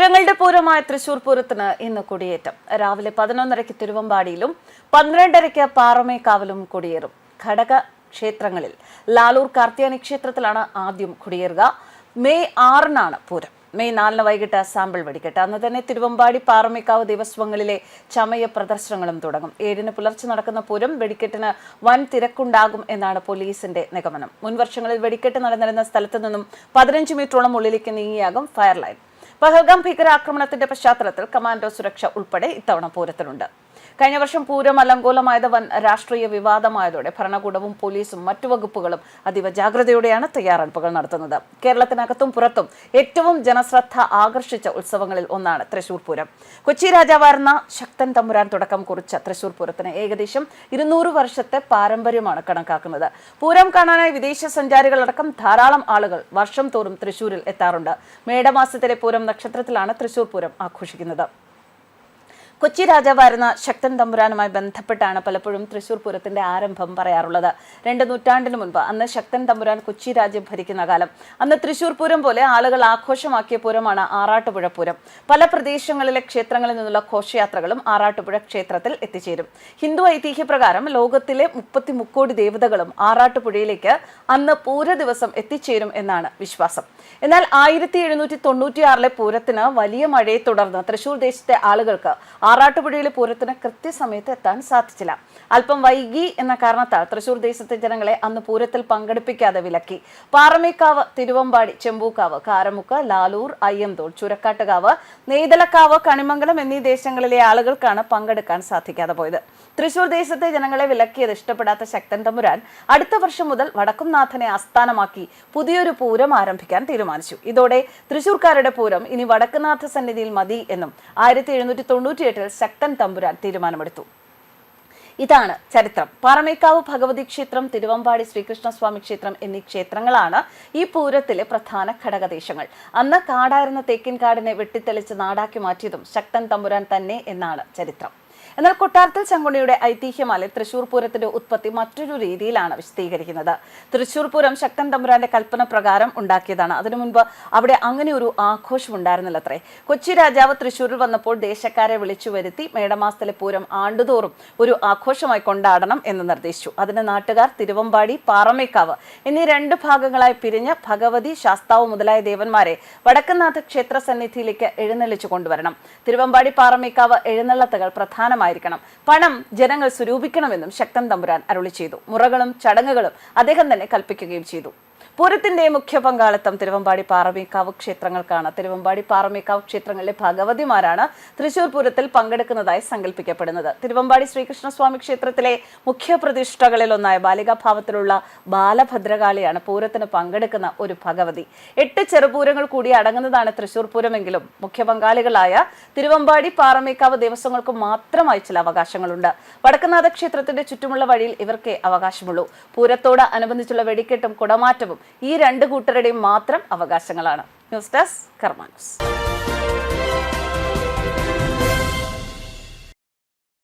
പൂരങ്ങളുടെ പൂരമായ തൃശൂർ പൂരത്തിന് ഇന്ന് കൊടിയേറ്റം. രാവിലെ 11:30 തിരുവമ്പാടിയിലും 12:30 പാറമേക്കാവിലും കൊടിയേറും. ഘടക ക്ഷേത്രങ്ങളിൽ ലാലൂർ കാർത്തിയാനി ക്ഷേത്രത്തിലാണ് ആദ്യം കൊടിയേറുക. മെയ് 6-നാണ് പൂരം. മെയ് 4-ന് വൈകിട്ട് സാമ്പിൾ വെടിക്കെട്ട്. അന്ന് തന്നെ തിരുവമ്പാടി പാറമേക്കാവ് ദേവസ്വങ്ങളിലെ ചമയ പ്രദർശനങ്ങളും തുടങ്ങും. 7-ന് പുലർച്ചെ നടക്കുന്ന പൂരം വെടിക്കെട്ടിന് വൻ തിരക്കുണ്ടാകും എന്നാണ് പോലീസിന്റെ നിഗമനം. മുൻവർഷങ്ങളിൽ വെടിക്കെട്ട് നടന്നിരുന്ന സ്ഥലത്തു നിന്നും 15 മീറ്ററോളം ഉള്ളിലേക്ക് നീങ്ങിയാകും ഫയർ ലൈൻ. പഹൽഗാം ഭീകരാക്രമണത്തിന്റെ പശ്ചാത്തലത്തിൽ കമാൻഡോ സുരക്ഷ ഉൾപ്പെടെ ഇത്തവണ പൂരത്തിനുണ്ട്. കഴിഞ്ഞ വർഷം പൂരം അലങ്കോലമായത് വൻ രാഷ്ട്രീയ വിവാദമായതോടെ ഭരണകൂടവും പോലീസും മറ്റു വകുപ്പുകളും അതീവ ജാഗ്രതയോടെയാണ് തയ്യാറെടുപ്പുകൾ നടത്തുന്നത്. കേരളത്തിനകത്തും പുറത്തും ഏറ്റവും ജനശ്രദ്ധ ആകർഷിച്ച ഉത്സവങ്ങളിൽ ഒന്നാണ് തൃശൂർ പൂരം. കൊച്ചി രാജാവായിരുന്ന ശക്തൻ തമ്പുരാൻ തുടക്കം കുറിച്ച തൃശൂർ പൂരത്തിന് ഏകദേശം 200 വർഷത്തെ പാരമ്പര്യമാണ് കണക്കാക്കുന്നത്. പൂരം കാണാനായി വിദേശ സഞ്ചാരികളടക്കം ധാരാളം ആളുകൾ വർഷം തോറും തൃശൂരിൽ എത്താറുണ്ട്. മേടമാസത്തിലെ പൂരം നക്ഷത്രത്തിലാണ് തൃശൂർ പൂരം ആഘോഷിക്കുന്നത്. കൊച്ചി രാജാവായിരുന്ന ശക്തൻ തമ്പുരാനുമായി ബന്ധപ്പെട്ടാണ് പലപ്പോഴും തൃശൂർ പൂരത്തിന്റെ ആരംഭം പറയാറുള്ളത്. 2 നൂറ്റാണ്ടിന് മുൻപ്, അന്ന് ശക്തൻ തമ്പുരാൻ കൊച്ചി രാജ്യം ഭരിക്കുന്ന കാലം, അന്ന് തൃശൂർ പൂരം പോലെ ആളുകൾ ആഘോഷമാക്കിയ പൂരമാണ് ആറാട്ടുപുഴ പൂരം. പല പ്രദേശങ്ങളിലെ ക്ഷേത്രങ്ങളിൽ നിന്നുള്ള ഘോഷയാത്രകളും ആറാട്ടുപുഴ ക്ഷേത്രത്തിൽ എത്തിച്ചേരും. ഹിന്ദു ഐതിഹ്യപ്രകാരം ലോകത്തിലെ 30 മുക്കോടി ദേവതകളും ആറാട്ടുപുഴയിലേക്ക് അന്ന് പൂര ദിവസം എത്തിച്ചേരും എന്നാണ് വിശ്വാസം. എന്നാൽ 1796-ലെ പൂരത്തിന് വലിയ മഴയെ തുടർന്ന് തൃശൂർ ദേശത്തെ ആളുകൾക്ക് ആറാട്ടുപുഴയിലെ പൂരത്തിന് കൃത്യസമയത്ത് എത്താൻ സാധിച്ചില്ല. അല്പം വൈകി എന്ന കാരണത്താൽ തൃശൂർ ദേശത്തെ ജനങ്ങളെ അന്ന് പൂരത്തിൽ പങ്കെടുപ്പിക്കാതെ വിലക്കി. പാറമേക്കാവ്, തിരുവമ്പാടി, ചെമ്പൂക്കാവ്, കാരമുക്ക്, ലാലൂർ, അയ്യന്തോൾ, ചുരക്കാട്ടുകാവ്, നെയ്തലക്കാവ്, കണിമംഗലം എന്നീ ദേശങ്ങളിലെ ആളുകൾക്കാണ് പങ്കെടുക്കാൻ സാധിക്കാതെ പോയത്. തൃശൂർ ദേശത്തെ ജനങ്ങളെ വിലക്കിയത് ഇഷ്ടപ്പെടാത്ത ശക്തൻ തമ്പുരാൻ അടുത്ത വർഷം മുതൽ വടക്കുംനാഥനെ ആസ്ഥാനമാക്കി പുതിയൊരു പൂരം ആരംഭിക്കാൻ തീരുമാനിച്ചു. ഇതോടെ തൃശൂർക്കാരുടെ പൂരം ഇനി വടക്കുംനാഥ സന്നിധിയിൽ മതി എന്നും 1798-ൽ ശക്തൻ തമ്പുരാൻ തീരുമാനമെടുത്തു. ഇതാണ് ചരിത്രം. പാറമേക്കാവ് ഭഗവതി ക്ഷേത്രം, തിരുവമ്പാടി ശ്രീകൃഷ്ണസ്വാമി ക്ഷേത്രം എന്നീ ക്ഷേത്രങ്ങളാണ് ഈ പൂരത്തിലെ പ്രധാന ഘടകദേശങ്ങൾ. അന്ന് കാടായിരുന്ന തേക്കിൻകാടിനെ വെട്ടിത്തെളിച്ച് നാടാക്കി മാറ്റിയതും ശക്തൻ തമ്പുരാൻ തന്നെ എന്നാണ് ചരിത്രം. എന്നാൽ കൊട്ടാരത്തിൽ ശങ്കുണിയുടെ ഐതിഹ്യമാലെ തൃശൂർ പൂരത്തിന്റെ ഉത്പത്തി മറ്റൊരു രീതിയിലാണ് വിശദീകരിക്കുന്നത്. തൃശൂർ പൂരം ശക്തൻ തമ്പുരാന്റെ കൽപ്പന പ്രകാരം ഉണ്ടാക്കിയതാണ്. അതിനു മുൻപ് അവിടെ അങ്ങനെ ഒരു ആഘോഷം ഉണ്ടായിരുന്നില്ലത്രേ. കൊച്ചി രാജാവ് തൃശൂരിൽ വന്നപ്പോൾ ദേശക്കാരെ വിളിച്ചു വരുത്തി മേടമാസത്തിലെ പൂരം ആണ്ടുതോറും ഒരു ആഘോഷമായി കൊണ്ടാടണം എന്ന് നിർദ്ദേശിച്ചു. അതിന് നാട്ടുകാർ തിരുവമ്പാടി, പാറമേക്കാവ് എന്നീ 2 ഭാഗങ്ങളായി പിരിഞ്ഞ് ഭഗവതി, ശാസ്താവ് മുതലായ ദേവന്മാരെ വടക്കുംനാഥ ക്ഷേത്ര സന്നിധിയിലേക്ക് എഴുന്നള്ളിച്ചു കൊണ്ടുവരണം. തിരുവമ്പാടി, പാറമേക്കാവ് എഴുന്നള്ളത്തുകൾ പ്രധാനമായിരിക്കണം. പണം ജനങ്ങൾ സ്വരൂപിക്കണമെന്നും ശക്തൻ തമ്പുരാൻ അരുളി ചെയ്തു. മുറകളും ചടങ്ങുകളും അദ്ദേഹം തന്നെ കൽപ്പിക്കുകയും ചെയ്തു. പൂരത്തിന്റെ മുഖ്യ പങ്കാളിത്തം തിരുവമ്പാടി, പാറമേക്കാവ് ക്ഷേത്രങ്ങൾക്കാണ്. തിരുവമ്പാടി, പാറമേക്കാവ് ക്ഷേത്രങ്ങളിലെ ഭഗവതിമാരാണ് തൃശൂർ പൂരത്തിൽ പങ്കെടുക്കുന്നതായി സങ്കല്പിക്കപ്പെടുന്നത്. തിരുവമ്പാടി ശ്രീകൃഷ്ണസ്വാമി ക്ഷേത്രത്തിലെ മുഖ്യ പ്രതിഷ്ഠകളിൽ ഒന്നായ ബാലികാഭാവത്തിലുള്ള ബാലഭദ്രകാളിയാണ് പൂരത്തിന് പങ്കെടുക്കുന്ന ഒരു ഭഗവതി. 8 ചെറുപൂരങ്ങൾ കൂടി അടങ്ങുന്നതാണ് തൃശൂർ പൂരമെങ്കിലും മുഖ്യ പങ്കാളികളായ തിരുവമ്പാടി, പാറമേക്കാവ് ദേവസ്വങ്ങൾക്ക് മാത്രമായി ചില അവകാശങ്ങളുണ്ട്. വടക്കുംനാഥ ക്ഷേത്രത്തിന്റെ ചുറ്റുമുള്ള വഴിയിൽ ഇവർക്കേ അവകാശമുള്ളൂ. പൂരത്തോട് അനുബന്ധിച്ചുള്ള വെടിക്കെട്ടും കുടമാറ്റവും ഈ 2 കൂട്ടരുടെയും മാത്രം അവകാശങ്ങളാണ്. ന്യൂസ് ഡെസ്ക് കർമ്മ ന്യൂസ്.